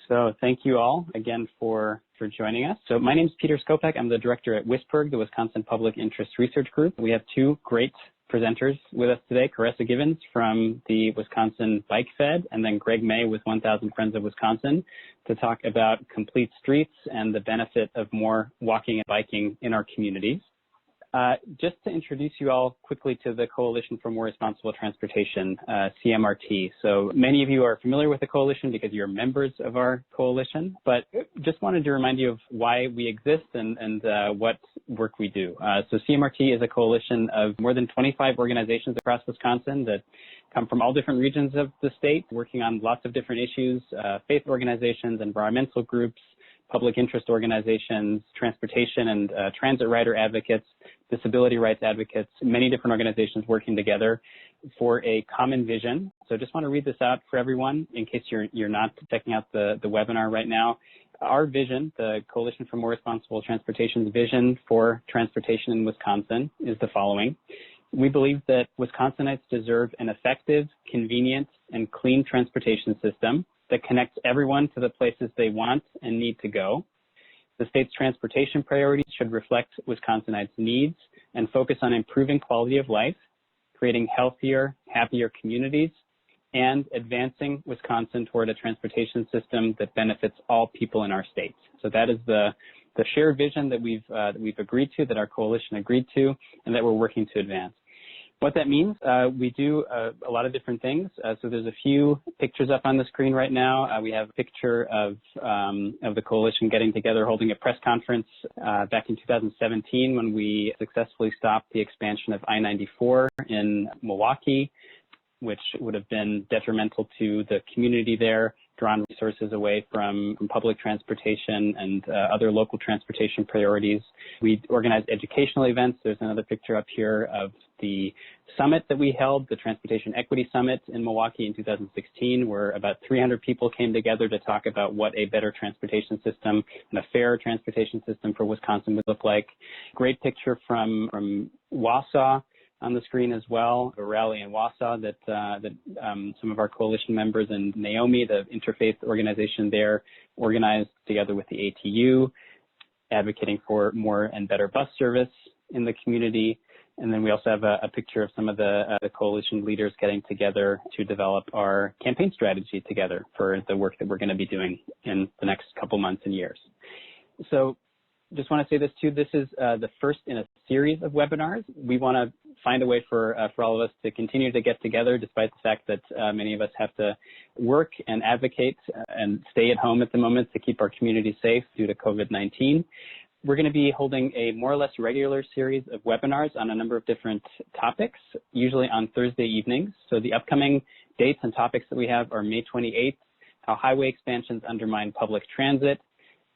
So thank you all again for joining us. So my name is Peter Skopek. I'm the director at WISPIRG, the Wisconsin Public Interest Research Group. We have two great presenters with us today, Caressa Givens from the Wisconsin Bike Fed, and then Gregg May with 1,000 Friends of Wisconsin to talk about complete streets and the benefit of more walking and biking in our communities. Just to introduce you all quickly to the Coalition for More Responsible Transportation, CMRT. So many of you are familiar with the coalition because you're members of our coalition, but just wanted to remind you of why we exist and what work we do. So CMRT is a coalition of more than 25 organizations across Wisconsin that come from all different regions of the state, working on lots of different issues, faith organizations, environmental groups, public interest organizations, transportation and transit rider advocates, disability rights advocates, many different organizations working together for a common vision. So I just want to read this out for everyone in case you're not checking out the webinar right now. Our vision, the Coalition for More Responsible Transportation's vision for transportation in Wisconsin is the following. We believe that Wisconsinites deserve an effective, convenient, and clean transportation system that connects everyone to the places they want and need to go. The state's transportation priorities should reflect Wisconsinites' needs and focus on improving quality of life, creating healthier, happier communities, and advancing Wisconsin toward a transportation system that benefits all people in our state. So that is the shared vision that we've agreed to, that our coalition agreed to, and that we're working to advance. What that means, we do a lot of different things. So there's a few pictures up on the screen right now. We have a picture of the coalition getting together, holding a press conference back in 2017 when we successfully stopped the expansion of I-94 in Milwaukee, which would have been detrimental to the community there, drawn resources away from public transportation and other local transportation priorities. We organized educational events. There's another picture up here of the summit that we held, the Transportation Equity Summit in Milwaukee in 2016, where about 300 people came together to talk about what a better transportation system and a fairer transportation system for Wisconsin would look like. Great picture from Wausau on the screen as well, a rally in Wausau that some of our coalition members and Naomi, the interfaith organization there, organized together with the ATU, advocating for more and better bus service in the community. And then we also have a picture of some of the coalition leaders getting together to develop our campaign strategy together for the work that we're going to be doing in the next couple months and years. So just want to say this too, this is the first in a series of webinars. We want to find a way for all of us to continue to get together despite the fact that many of us have to work and advocate and stay at home at the moment to keep our community safe due to COVID-19. We're going to be holding a more or less regular series of webinars on a number of different topics, usually on Thursday evenings. So the upcoming dates and topics that we have are May 28th, how highway expansions undermine public transit,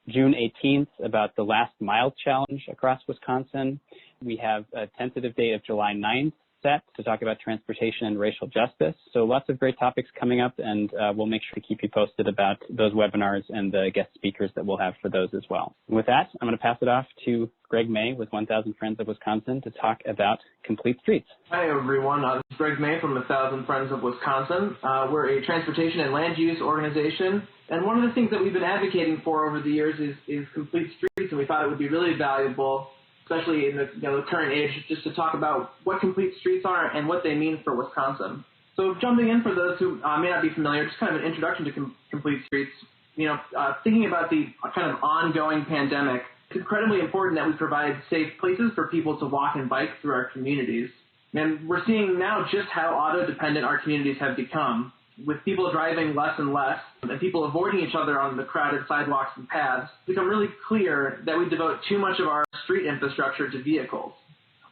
June 18th, about the last mile challenge across Wisconsin. We have a tentative date of July 9th set to talk about transportation and racial justice. So lots of great topics coming up, and we'll make sure to keep you posted about those webinars and the guest speakers that we'll have for those as well. With that, I'm going to pass it off to Gregg May with 1,000 Friends of Wisconsin to talk about complete streets. Hi, everyone. This is Gregg May from 1,000 Friends of Wisconsin. We're a transportation and land use organization. And one of the things that we've been advocating for over the years is complete streets, and we thought it would be really valuable, especially in the current age, just to talk about what complete streets are and what they mean for Wisconsin. So jumping in for those who may not be familiar, just kind of an introduction to complete streets. Thinking about the kind of ongoing pandemic, it's incredibly important that we provide safe places for people to walk and bike through our communities. And we're seeing now just how auto-dependent our communities have become, with people driving less and less and people avoiding each other on the crowded sidewalks and paths. It's become really clear that we devote too much of our street infrastructure to vehicles.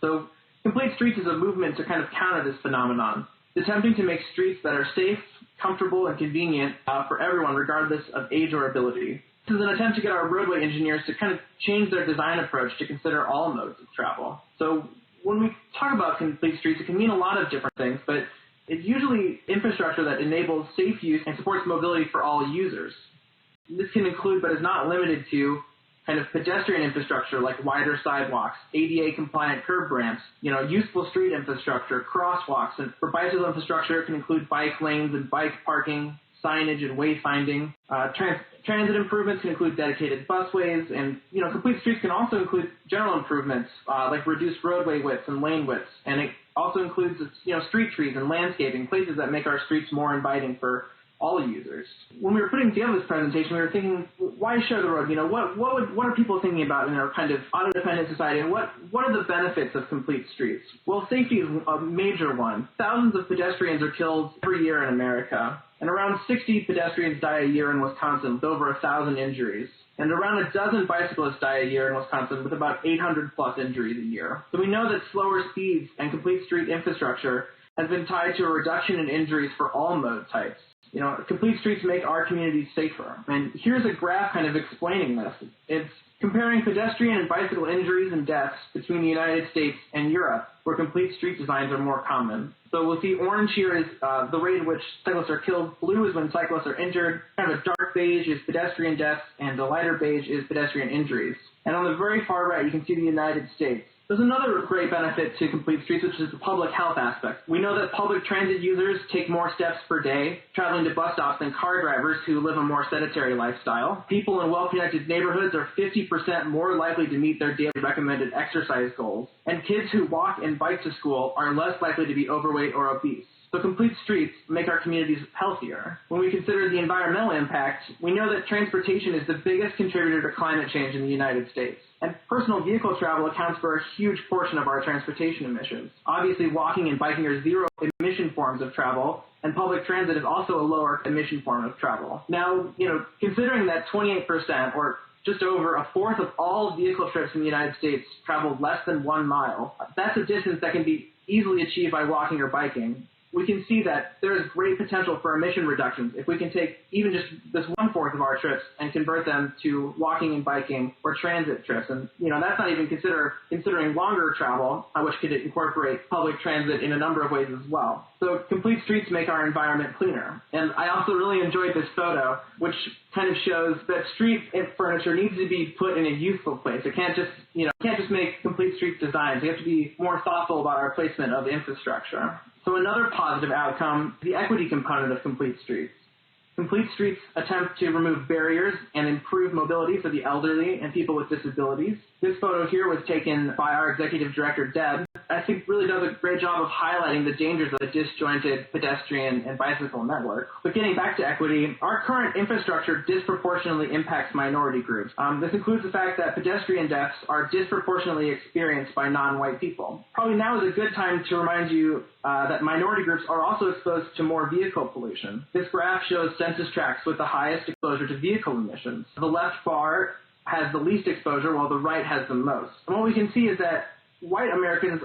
So complete streets is a movement to kind of counter this phenomenon, attempting to make streets that are safe, comfortable, and convenient for everyone, regardless of age or ability. This is an attempt to get our roadway engineers to kind of change their design approach to consider all modes of travel. So when we talk about complete streets, it can mean a lot of different things, but it's usually infrastructure that enables safe use and supports mobility for all users. This can include, but is not limited to, kind of pedestrian infrastructure like wider sidewalks, ADA-compliant curb ramps, useful street infrastructure, crosswalks, and for bicycle infrastructure, it can include bike lanes and bike parking, signage and wayfinding. Transit improvements can include dedicated busways, and complete streets can also include general improvements like reduced roadway widths and lane widths, and it also includes street trees and landscaping, places that make our streets more inviting for all users. When we were putting together this presentation, we were thinking, why share the road? What are people thinking about in our kind of auto-dependent society, and what are the benefits of complete streets? Well, safety is a major one. Thousands of pedestrians are killed every year in America, and around 60 pedestrians die a year in Wisconsin with over 1,000 injuries. And around a dozen bicyclists die a year in Wisconsin with about 800 plus injuries a year. So we know that slower speeds and complete street infrastructure has been tied to a reduction in injuries for all mode types. Complete streets make our communities safer. And here's a graph kind of explaining this. It's comparing pedestrian and bicycle injuries and deaths between the United States and Europe, where complete street designs are more common. So we'll see orange here is the rate at which cyclists are killed. Blue is when cyclists are injured. Kind of a dark beige is pedestrian deaths, and the lighter beige is pedestrian injuries. And on the very far right, you can see the United States. There's another great benefit to complete streets, which is the public health aspect. We know that public transit users take more steps per day traveling to bus stops than car drivers who live a more sedentary lifestyle. People in well-connected neighborhoods are 50% more likely to meet their daily recommended exercise goals. And kids who walk and bike to school are less likely to be overweight or obese. So complete streets make our communities healthier. When we consider the environmental impact, we know that transportation is the biggest contributor to climate change in the United States. And personal vehicle travel accounts for a huge portion of our transportation emissions. Obviously, walking and biking are zero-emission forms of travel, and public transit is also a lower emission form of travel. Now, considering that 28%, or just over a fourth of all vehicle trips in the United States travel less than 1 mile, that's a distance that can be easily achieved by walking or biking. We can see that there is great potential for emission reductions if we can take even just this 1/4 of our trips and convert them to walking and biking or transit trips. And, that's not even considering longer travel, which could incorporate public transit in a number of ways as well. So complete streets make our environment cleaner. And I also really enjoyed this photo, which kind of shows that street furniture needs to be put in a useful place. It can't just make complete streets designs. We have to be more thoughtful about our placement of infrastructure. So another positive outcome, the equity component of complete streets. Complete streets attempt to remove barriers and improve mobility for the elderly and people with disabilities. This photo here was taken by our executive director, Deb. I think really does a great job of highlighting the dangers of a disjointed pedestrian and bicycle network. But getting back to equity, our current infrastructure disproportionately impacts minority groups. This includes the fact that pedestrian deaths are disproportionately experienced by non-white people. Probably now is a good time to remind you that minority groups are also exposed to more vehicle pollution. This graph shows census tracts with the highest exposure to vehicle emissions. The left bar has the least exposure, while the right has the most. And what we can see is that white Americans,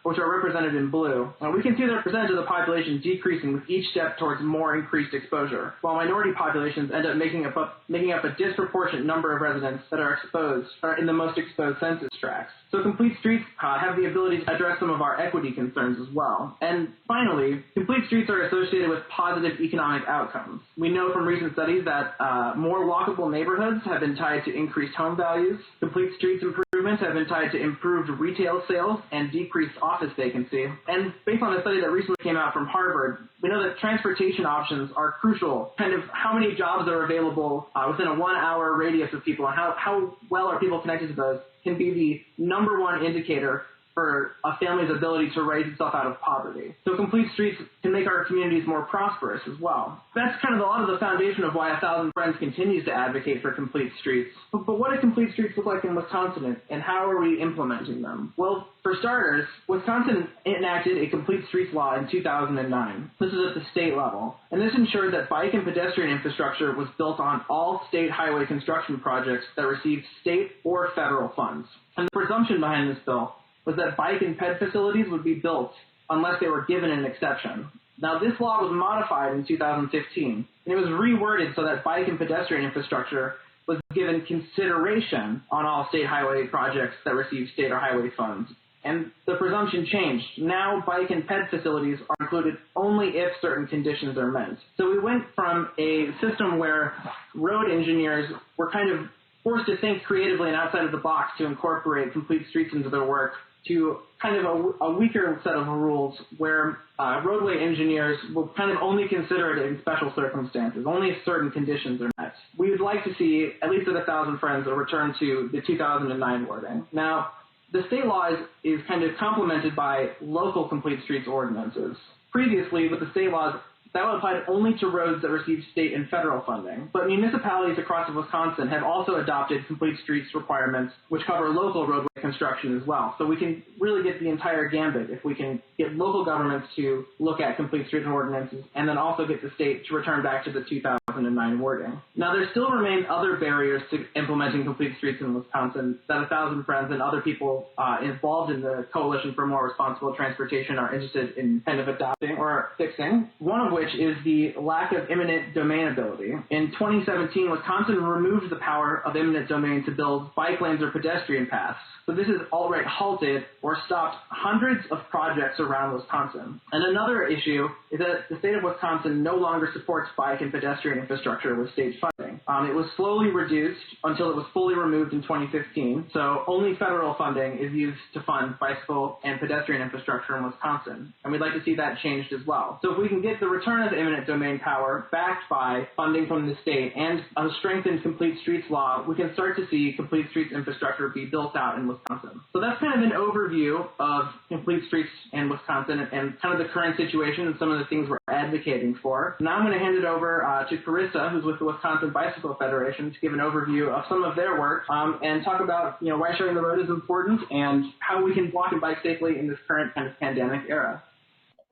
which are represented in blue, we can see their percentage of the population decreasing with each step towards more increased exposure, while minority populations end up making up a disproportionate number of residents that are in the most exposed census tracts. So complete streets have the ability to address some of our equity concerns as well. And finally, complete streets are associated with positive economic outcomes. We know from recent studies that more walkable neighborhoods have been tied to increased home values. Complete streets improvements have been tied to improved retail sales and decreased office vacancy. And based on a study that recently came out from Harvard, we know that transportation options are crucial. Kind of how many jobs are available within a 1-hour radius of people, and how well are people connected to those, can be the number one indicator for a family's ability to raise itself out of poverty. So complete streets can make our communities more prosperous as well. That's kind of a lot of the foundation of why 1,000 Friends continues to advocate for complete streets. But what do complete streets look like in Wisconsin, and how are we implementing them? Well, for starters, Wisconsin enacted a complete streets law in 2009. This is at the state level. And this ensured that bike and pedestrian infrastructure was built on all state highway construction projects that received state or federal funds. And the presumption behind this bill was that bike and ped facilities would be built unless they were given an exception. Now, this law was modified in 2015, and it was reworded so that bike and pedestrian infrastructure was given consideration on all state highway projects that receive state or highway funds. And the presumption changed. Now, bike and ped facilities are included only if certain conditions are met. So we went from a system where road engineers were kind of forced to think creatively and outside of the box to incorporate complete streets into their work, to kind of a weaker set of rules where roadway engineers will kind of only consider it in special circumstances. Only if certain conditions are met. We would like to see, at least at 1,000 Friends, a return to the 2009 wording. Now, the state law is kind of complemented by local complete streets ordinances. Previously, with the state laws, that would apply only to roads that receive state and federal funding. But municipalities across Wisconsin have also adopted complete streets requirements, which cover local roadway construction as well. So we can really get the entire gambit if we can get local governments to look at complete street ordinances and then also get the state to return back to the 2009 wording. Now, there still remain other barriers to implementing complete streets in Wisconsin that 1,000 Friends and other people involved in the Coalition for More Responsible Transportation are interested in kind of adopting or fixing, one of which is the lack of eminent domain ability. In 2017, Wisconsin removed the power of eminent domain to build bike lanes or pedestrian paths. So this has outright halted or stopped hundreds of projects around Wisconsin. And another issue is that the state of Wisconsin no longer supports bike and pedestrian infrastructure with state funding. It was slowly reduced until it was fully removed in 2015. So only federal funding is used to fund bicycle and pedestrian infrastructure in Wisconsin. And we'd like to see that changed as well. So if we can get the return of eminent domain power backed by funding from the state and a strengthened complete streets law, we can start to see complete streets infrastructure be built out in Wisconsin. So that's kind of an overview of complete streets in Wisconsin and kind of the current situation and some of the things we're advocating for. Now I'm going to hand it over to Caressa, who's with the Wisconsin Bicycle Federation, to give an overview of some of their work and talk about why sharing the road is important and how we can walk and bike safely in this current kind of pandemic era.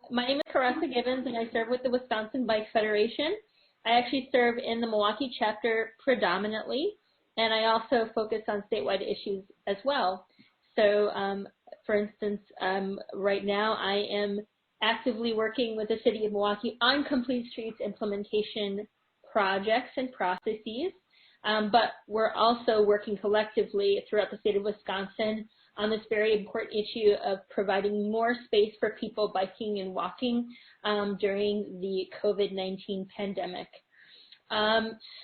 My name is Caressa Givens, and I serve with the Wisconsin Bike Federation. I actually serve in the Milwaukee chapter predominantly, and I also focus on statewide issues as well. So, for instance, right now I am actively working with the city of Milwaukee on complete streets implementation projects and processes, but we're also working collectively throughout the state of Wisconsin on this very important issue of providing more space for people biking and walking during the COVID-19 pandemic.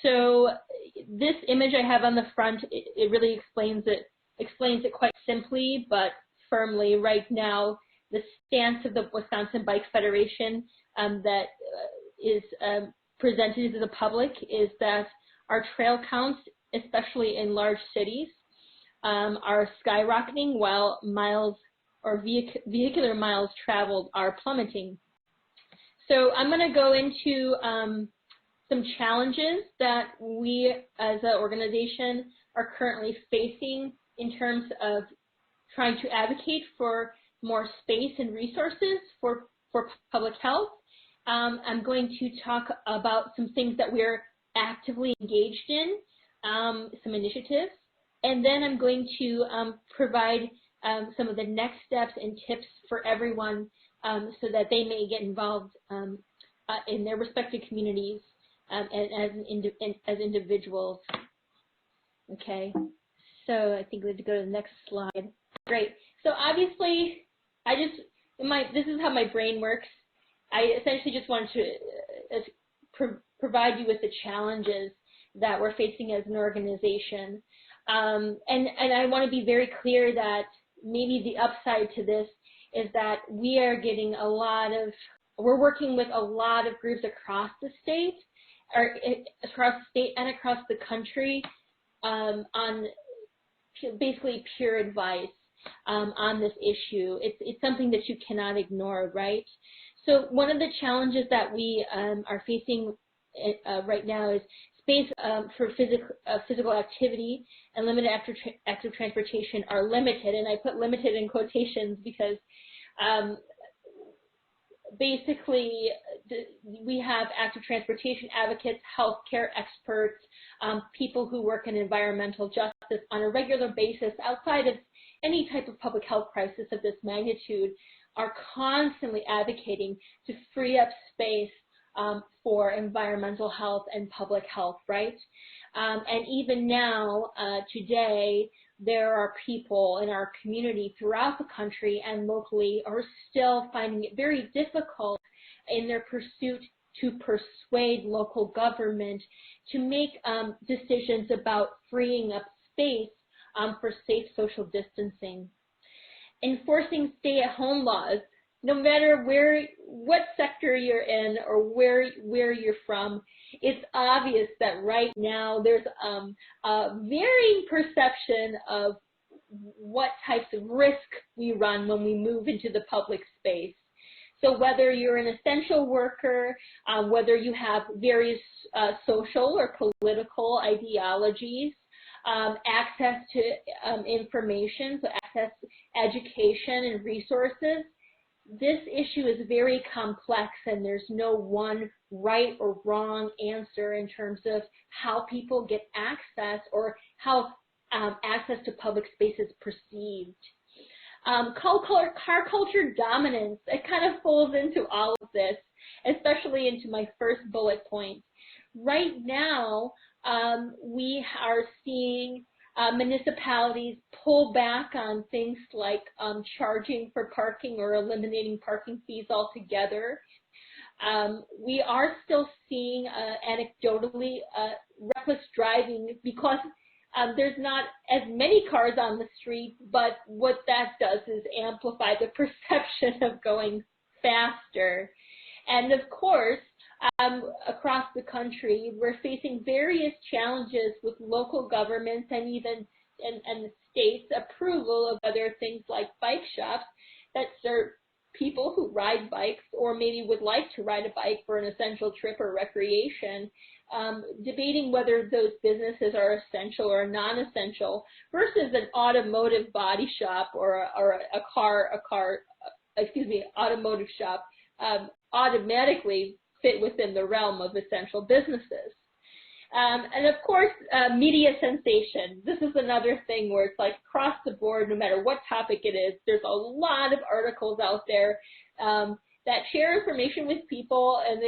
So this image I have on the front, it really explains it quite simply but firmly. Right now, the stance of the Wisconsin Bike Federation that is presented to the public is that our trail counts, especially in large cities, are skyrocketing while miles or vehicular miles traveled are plummeting. So I'm going to go into some challenges that we as an organization are currently facing in terms of trying to advocate for more space and resources for public health. I'm going to talk about some things that we're actively engaged in, some initiatives, and then I'm going to provide some of the next steps and tips for everyone so that they may get involved in their respective communities and as individuals. Okay, so I think we have to go to the next slide. Great. So obviously, this is how my brain works. I essentially just wanted to provide you with the challenges that we're facing as an organization. And I want to be very clear that maybe the upside to this is that we're working with a lot of groups across the state, and across the country on basically pure advice on this issue. It's something that you cannot ignore, right? So one of the challenges that we are facing right now is space for physical activity and limited active transportation are limited, and I put limited in quotations because basically we have active transportation advocates, healthcare experts, people who work in environmental justice on a regular basis outside of any type of public health crisis of this magnitude are constantly advocating to free up space for environmental health and public health, right? And even now, today, there are people in our community throughout the country and locally are still finding it very difficult in their pursuit to persuade local government to make decisions about freeing up space for safe social distancing. enforcing stay-at-home laws, no matter what sector you're in or where you're from. It's obvious that right now there's a varying perception of what types of risk we run when we move into the public space. So whether you're an essential worker, whether you have various social or political ideologies, access to information, so access to education and resources, this issue is very complex, and there's no one right or wrong answer in terms of how people get access or how access to public space is perceived. Car culture dominance, it kind of falls into all of this, especially into my first bullet point. Right now, we are seeing municipalities pull back on things like charging for parking or eliminating parking fees altogether. We are still seeing anecdotally reckless driving because there's not as many cars on the street, but what that does is amplify the perception of going faster. And of course, across the country, we're facing various challenges with local governments and even and the state's approval of other things like bike shops that serve people who ride bikes or maybe would like to ride a bike for an essential trip or recreation, debating whether those businesses are essential or non-essential versus an automotive body shop or automotive shop automatically fit within the realm of essential businesses. And of course, media sensation. This is another thing where it's like across the board, no matter what topic it is, there's a lot of articles out there that share information with people, and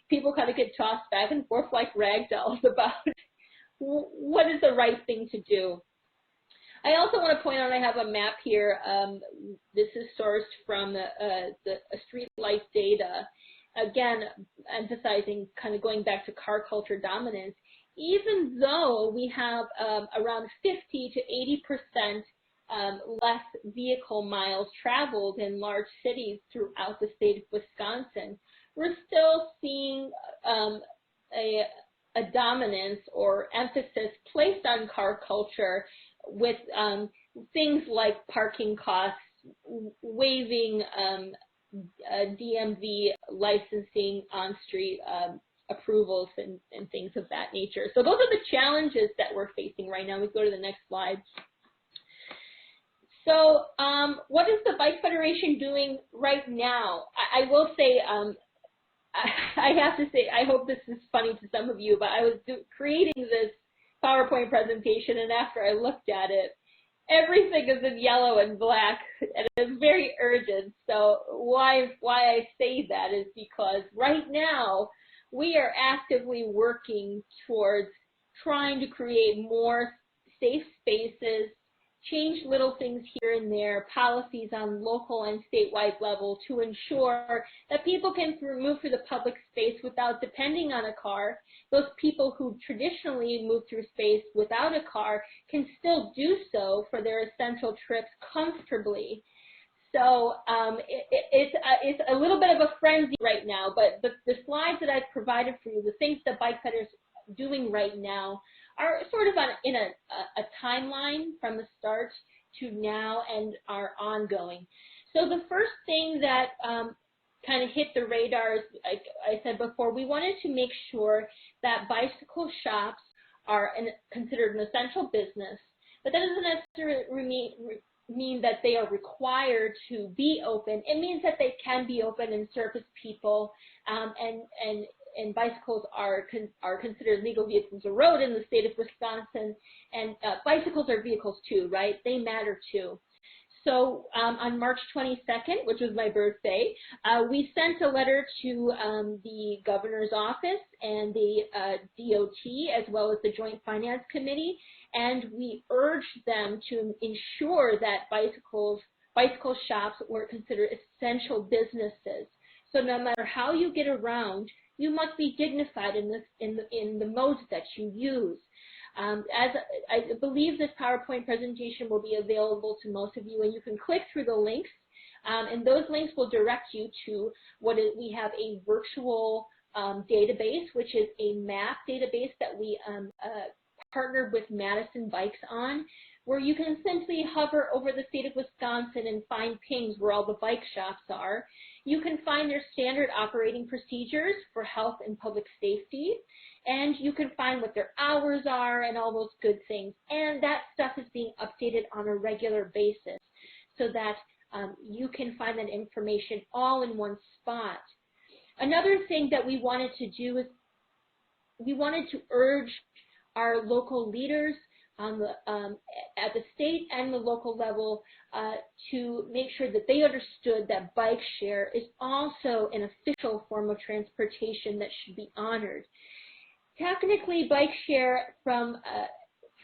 people kind of get tossed back and forth like rag dolls about what is the right thing to do. I also want to point out I have a map here. This is sourced from the street life data. Again, emphasizing kind of going back to car culture dominance, even though we have around 50 to 80% less vehicle miles traveled in large cities throughout the state of Wisconsin, we're still seeing a dominance or emphasis placed on car culture with things like parking costs, waiving DMV licensing on-street approvals and things of that nature. So those are the challenges that we're facing right now. We go to the next slide. So what is the Bike Federation doing right now? I will say, I have to say, I hope this is funny to some of you, but I was creating this PowerPoint presentation, and after I looked at it, everything is in yellow and black, and it's very urgent. So why I say that is because right now we are actively working towards trying to create more safe spaces, change little things here and there, policies on local and statewide level to ensure that people can move through the public space without depending on a car. Those people who traditionally move through space without a car can still do so for their essential trips comfortably. So it's a little bit of a frenzy right now, but the slides that I've provided for you, the things that Bike Federation's doing right now, are sort of in a timeline from the start to now and are ongoing. So the first thing that kind of hit the radar, like I said before, we wanted to make sure that bicycle shops are considered an essential business, but that doesn't necessarily mean that they are required to be open. It means that they can be open and service people, and bicycles are considered legal vehicles of road in the state of Wisconsin, and bicycles are vehicles too, right? They matter too. So on March 22nd, which was my birthday, we sent a letter to the governor's office and the DOT, as well as the Joint Finance Committee, and we urged them to ensure that bicycle shops were considered essential businesses. So no matter how you get around, you must be dignified in the modes that you use. As I believe this PowerPoint presentation will be available to most of you, and you can click through the links, and those links will direct you to we have a virtual database, which is a map database that we partnered with Madison Bikes on, where you can simply hover over the state of Wisconsin and find pings where all the bike shops are. You can find their standard operating procedures for health and public safety, and you can find what their hours are and all those good things. And that stuff is being updated on a regular basis so that you can find that information all in one spot. Another thing that we wanted to do is we wanted to urge our local leaders on the, at the state and the local level to make sure that they understood that bike share is also an official form of transportation that should be honored. Technically, bike share from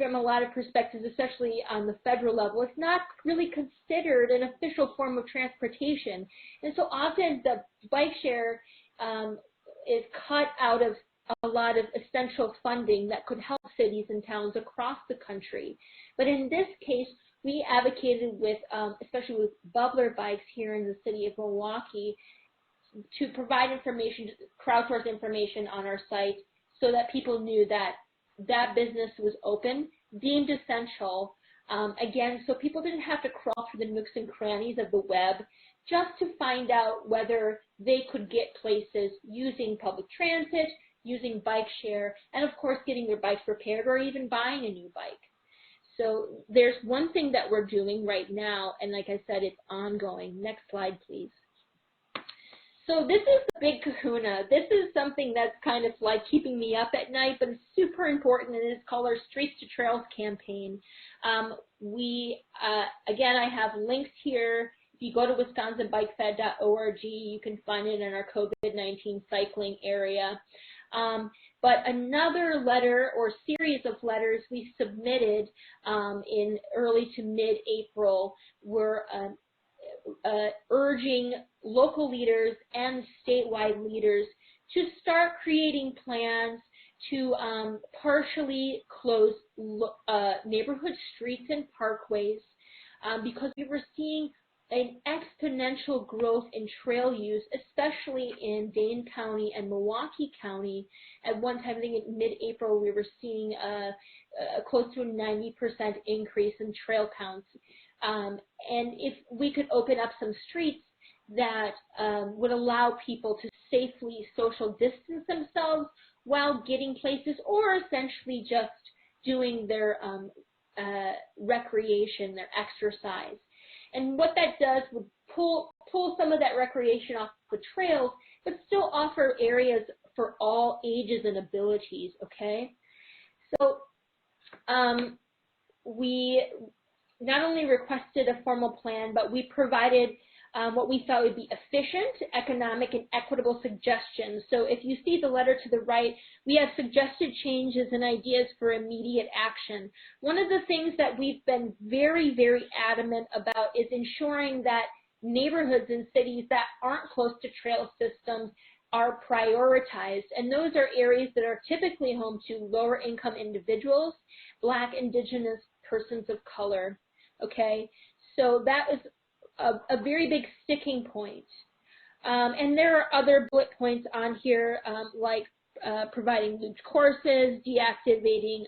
a lot of perspectives, especially on the federal level, it's not really considered an official form of transportation. And so often the bike share is cut out of a lot of essential funding that could help cities and towns across the country. But in this case, we advocated with, especially with bubbler bikes here in the city of Milwaukee, to provide information, crowdsource information on our site so that people knew that that business was open, deemed essential, again, so people didn't have to crawl through the nooks and crannies of the web just to find out whether they could get places using public transit, using bike share, and of course getting their bikes repaired or even buying a new bike. So there's one thing that we're doing right now, and like I said, it's ongoing. Next slide, please. So this is the big kahuna. This is something that's kind of like keeping me up at night, but it's super important, and it's called our Streets to Trails campaign. Again, I have links here. If you go to wisconsinbikefed.org, you can find it in our COVID-19 cycling area. But another letter or series of letters we submitted in early to mid-April were urging local leaders and statewide leaders to start creating plans to partially close neighborhood streets and parkways because we were seeing an exponential growth in trail use, especially in Dane County and Milwaukee County. At one time, I think in mid-April, we were seeing close to a 90% increase in trail counts. And if we could open up some streets that would allow people to safely social distance themselves while getting places, or essentially just doing their recreation, their exercise. And what that does would pull some of that recreation off the trails, but still offer areas for all ages and abilities, okay? So we not only requested a formal plan, but we provided what we thought would be efficient, economic, and equitable suggestions. So if you see the letter to the right, we have suggested changes and ideas for immediate action. One of the things that we've been very, very adamant about is ensuring that neighborhoods and cities that aren't close to trail systems are prioritized. And those are areas that are typically home to lower income individuals, Black, Indigenous, persons of color, okay? So that is a very big sticking point. And there are other bullet points on here, like providing looped courses, deactivating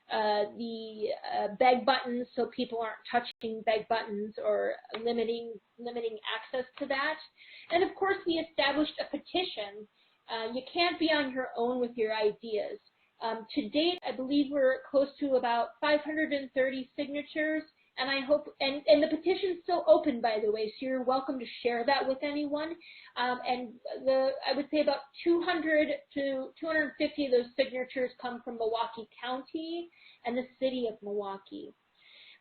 the beg buttons so people aren't touching beg buttons, or limiting access to that. And of course, we established a petition. You can't be on your own with your ideas. To date, I believe we're close to about 530 signatures. And I hope, and the petition's still open, by the way, so you're welcome to share that with anyone. And I would say about 200 to 250 of those signatures come from Milwaukee County and the city of Milwaukee.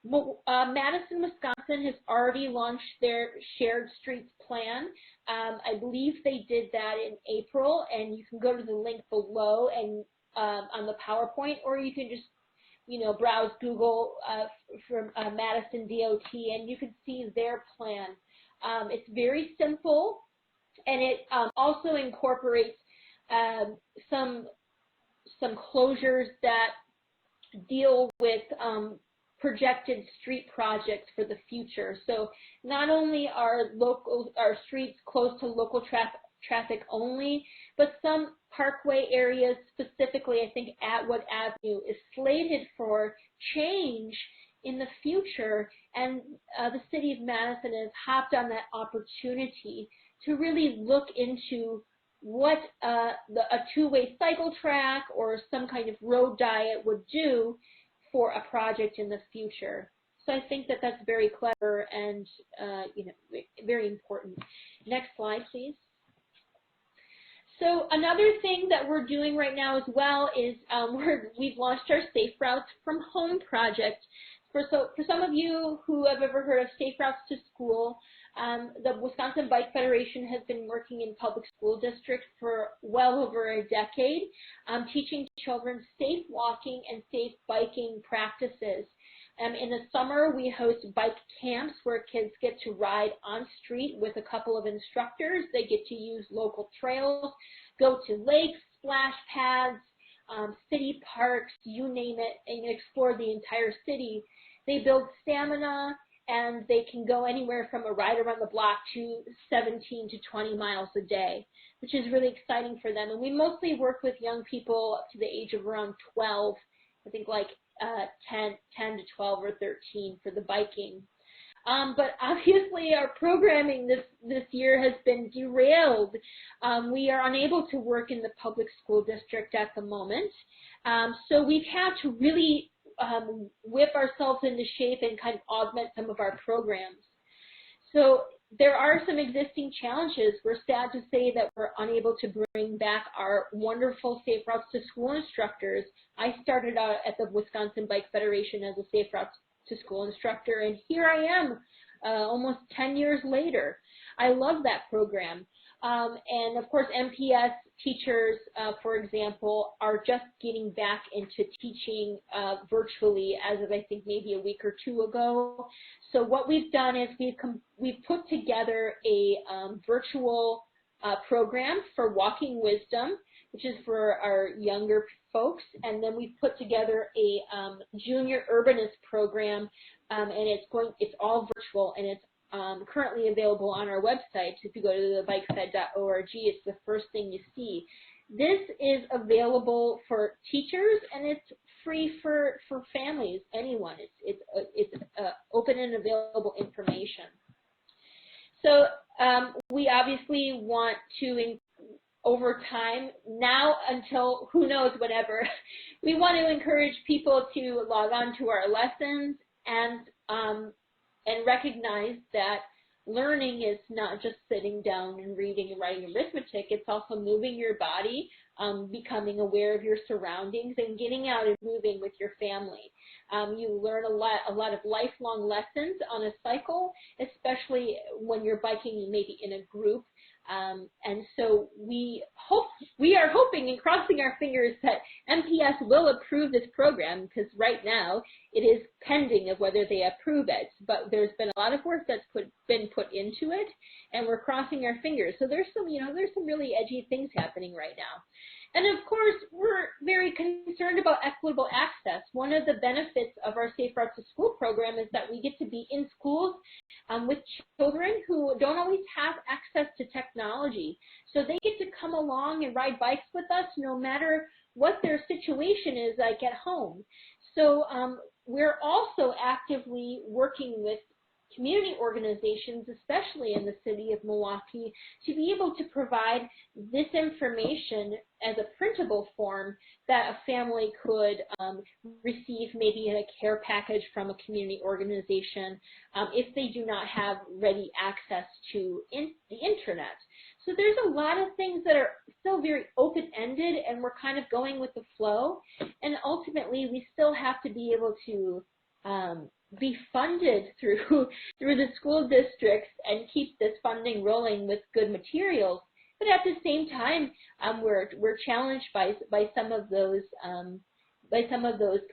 Madison, Wisconsin has already launched their Shared Streets plan. I believe they did that in April, and you can go to the link below and on the PowerPoint, or you can just browse Google from Madison DOT, and you can see their plan. It's very simple, and it also incorporates some closures that deal with projected street projects for the future. So not only are streets close to local traffic only, but some parkway areas, specifically I think Atwood Avenue, is slated for change in the future, and the city of Madison has hopped on that opportunity to really look into what a two-way cycle track or some kind of road diet would do for a project in the future. So I think that that's very clever and very important. Next slide, please. So another thing that we're doing right now as well is we've launched our Safe Routes from Home project. For some of you who have ever heard of Safe Routes to School, the Wisconsin Bike Federation has been working in public school districts for well over a decade, teaching children safe walking and safe biking practices. In the summer, we host bike camps where kids get to ride on street with a couple of instructors. They get to use local trails, go to lakes, splash pads, city parks, you name it, and explore the entire city. They build stamina, and they can go anywhere from a ride around the block to 17 to 20 miles a day, which is really exciting for them. And we mostly work with young people up to the age of around 12, I think like 10 to 12 or 13 for the biking. But obviously our programming this year has been derailed. We are unable to work in the public school district at the moment. So we've had to really whip ourselves into shape and kind of augment some of our programs. So there are some existing challenges. We're sad to say that we're unable to bring back our wonderful Safe Routes to School instructors. I started out at the Wisconsin Bike Federation as a Safe Routes to School instructor, and here I am almost 10 years later. I love that program. And of course, MPS teachers, for example, are just getting back into teaching virtually as of I think maybe a week or two ago. So what we've done is we've put together a virtual program for Walking Wisdom, which is for our younger folks, and then we've put together a junior urbanist program, and it's all virtual, and it's currently available on our website. If you go to thebikefed.org, it's the first thing you see. This is available for teachers, and it's free for families, anyone. It's open and available information. So we obviously want to, over time, now until who knows whatever, we want to encourage people to log on to our lessons and recognize that learning is not just sitting down and reading and writing arithmetic. It's also moving your body, becoming aware of your surroundings, and getting out and moving with your family. You learn a lot of lifelong lessons on a cycle, especially when you're biking maybe in a group. And so we are hoping and crossing our fingers that MPS will approve this program, because right now it is pending of whether they approve it. But there's been a lot of work that's been put into it, and we're crossing our fingers. So there's some really edgy things happening right now. And of course, we're very concerned about equitable access. One of the benefits of our Safe Routes to School program is that we get to be in schools with children who don't always have access to technology. So they get to come along and ride bikes with us no matter what their situation is like at home. So we're also actively working with community organizations, especially in the city of Milwaukee, to be able to provide this information as a printable form that a family could receive maybe in a care package from a community organization if they do not have ready access to the internet. So there's a lot of things that are still very open-ended, and we're kind of going with the flow. And ultimately, we still have to be able to be funded through the school districts and keep this funding rolling with good materials. But at the same time, we're challenged by some of those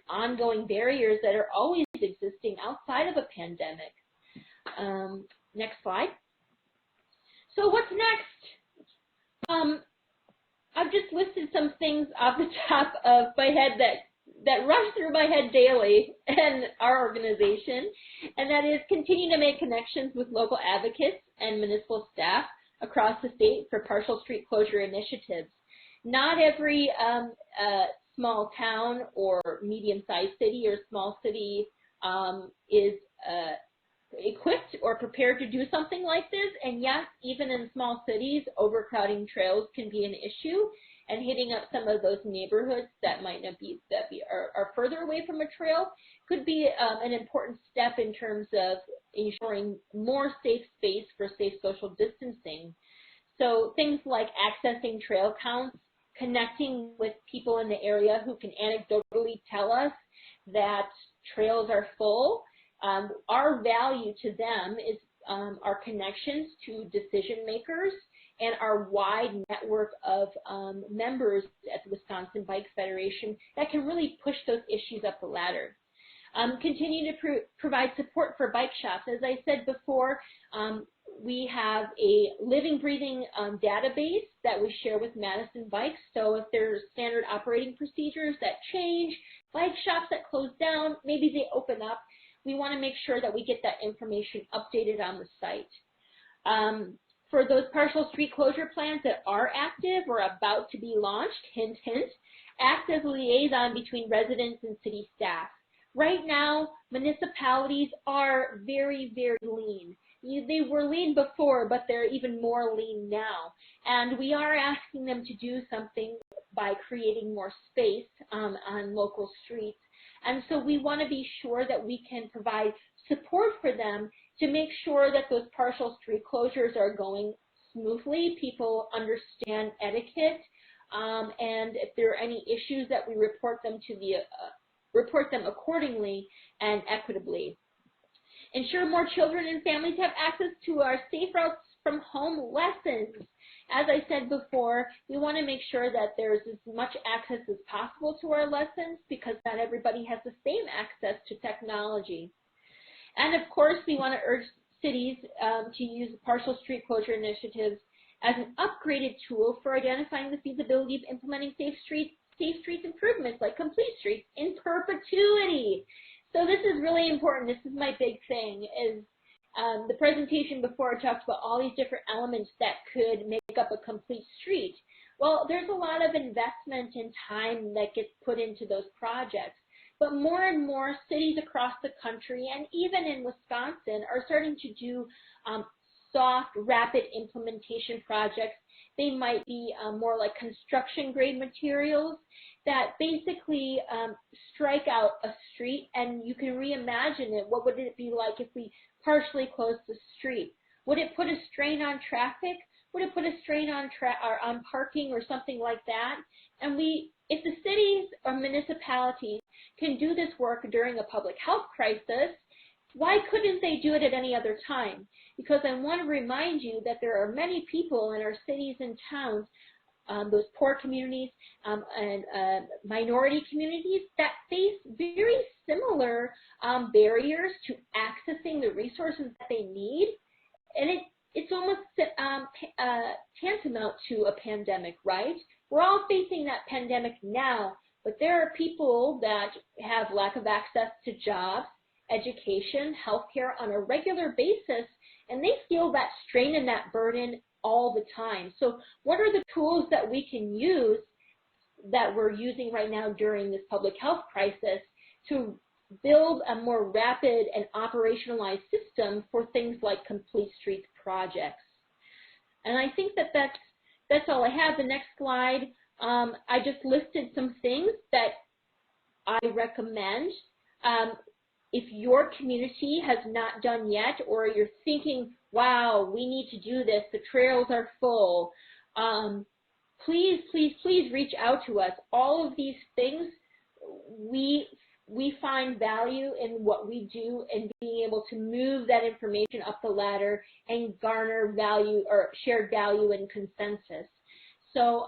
ongoing barriers that are always existing outside of a pandemic. Next slide. So what's next? I've just listed some things off the top of my head that rush through my head daily and our organization, and that is continue to make connections with local advocates and municipal staff across the state for partial street closure initiatives. Not every small town or medium-sized city or small city is equipped or prepared to do something like this, and yes, even in small cities, overcrowding trails can be an issue, and hitting up some of those neighborhoods that might not be, are further away from a trail could be an important step in terms of ensuring more safe space for safe social distancing. So things like accessing trail counts, connecting with people in the area who can anecdotally tell us that trails are full. Our value to them is our connections to decision makers and our wide network of members at the Wisconsin Bike Federation that can really push those issues up the ladder. Continue to provide support for bike shops. As I said before, we have a living, breathing database that we share with Madison Bikes. So if there's standard operating procedures that change, bike shops that close down, maybe they open up, we want to make sure that we get that information updated on the site. For those partial street closure plans that are active or about to be launched, hint, hint, act as a liaison between residents and city staff. Right now, municipalities are very, very lean. They were lean before, but they're even more lean now. And we are asking them to do something by creating more space on local streets. And so we want to be sure that we can provide support for them to make sure that those partial street closures are going smoothly, people understand etiquette, and if there are any issues that we report them to report them accordingly and equitably. Ensure more children and families have access to our safe routes from home lessons. As I said before, we want to make sure that there's as much access as possible to our lessons because not everybody has the same access to technology. And of course, we want to urge cities to use partial street closure initiatives as an upgraded tool for identifying the feasibility of implementing safe streets improvements like complete streets in perpetuity. So this is really important. This is my big thing, is the presentation before I talked about all these different elements that could make up a complete street. Well, there's a lot of investment and time that gets put into those projects. But more and more cities across the country, and even in Wisconsin, are starting to do soft, rapid implementation projects. They might be more like construction-grade materials that basically strike out a street, and you can reimagine it. What would it be like if we partially closed the street? Would it put a strain on traffic? Would it put a strain on parking or something like that? And if the cities or municipalities can do this work during a public health crisis, why couldn't they do it at any other time? Because I want to remind you that there are many people in our cities and towns, those poor communities and minority communities, that face very similar barriers to accessing the resources that they need. And it's almost tantamount to a pandemic, right? We're all facing that pandemic now, but there are people that have lack of access to jobs, education, healthcare on a regular basis, and they feel that strain and that burden all the time. So what are the tools that we can use that we're using right now during this public health crisis to build a more rapid and operationalized system for things like complete streets projects? And I think that that's all I have. The next slide, I just listed some things that I recommend. If your community has not done yet, or you're thinking, wow, we need to do this, the trails are full, please, please, please reach out to us. All of these things, we find value in what we do and being able to move that information up the ladder and garner value or shared value and consensus. So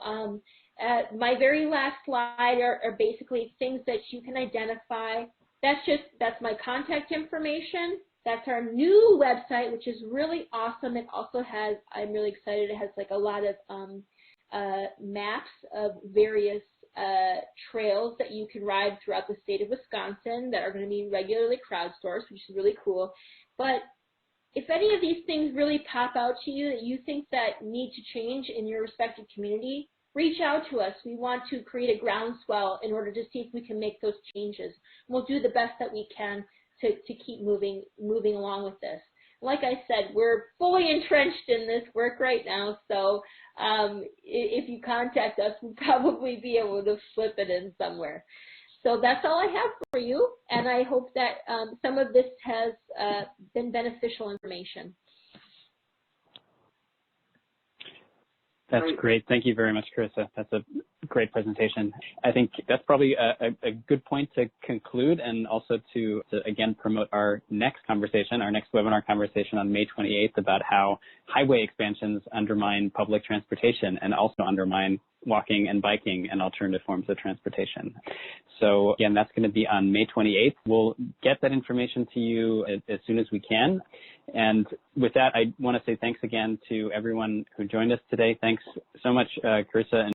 my very last slide are basically things that you can identify. That's my contact information. That's our new website, which is really awesome. It also has, I'm really excited, it has like a lot of maps of various trails that you can ride throughout the state of Wisconsin that are going to be regularly crowdsourced, which is really cool. But if any of these things really pop out to you that you think that need to change in your respective community, reach out to us. We want to create a groundswell in order to see if we can make those changes. We'll do the best that we can to keep moving along with this. Like I said, we're fully entrenched in this work right now, so if you contact us, we'll probably be able to slip it in somewhere. So that's all I have for you, and I hope that some of this has been beneficial information. That's great. Thank you very much, Caressa. That's a great presentation. I think that's probably a good point to conclude, and also to again promote our next conversation, our next webinar conversation on May 28th about how highway expansions undermine public transportation and also undermine walking and biking and alternative forms of transportation. So again, that's going to be on May 28th. We'll get that information to you as soon as we can. And with that, I want to say thanks again to everyone who joined us today. Thanks so much, Caressa and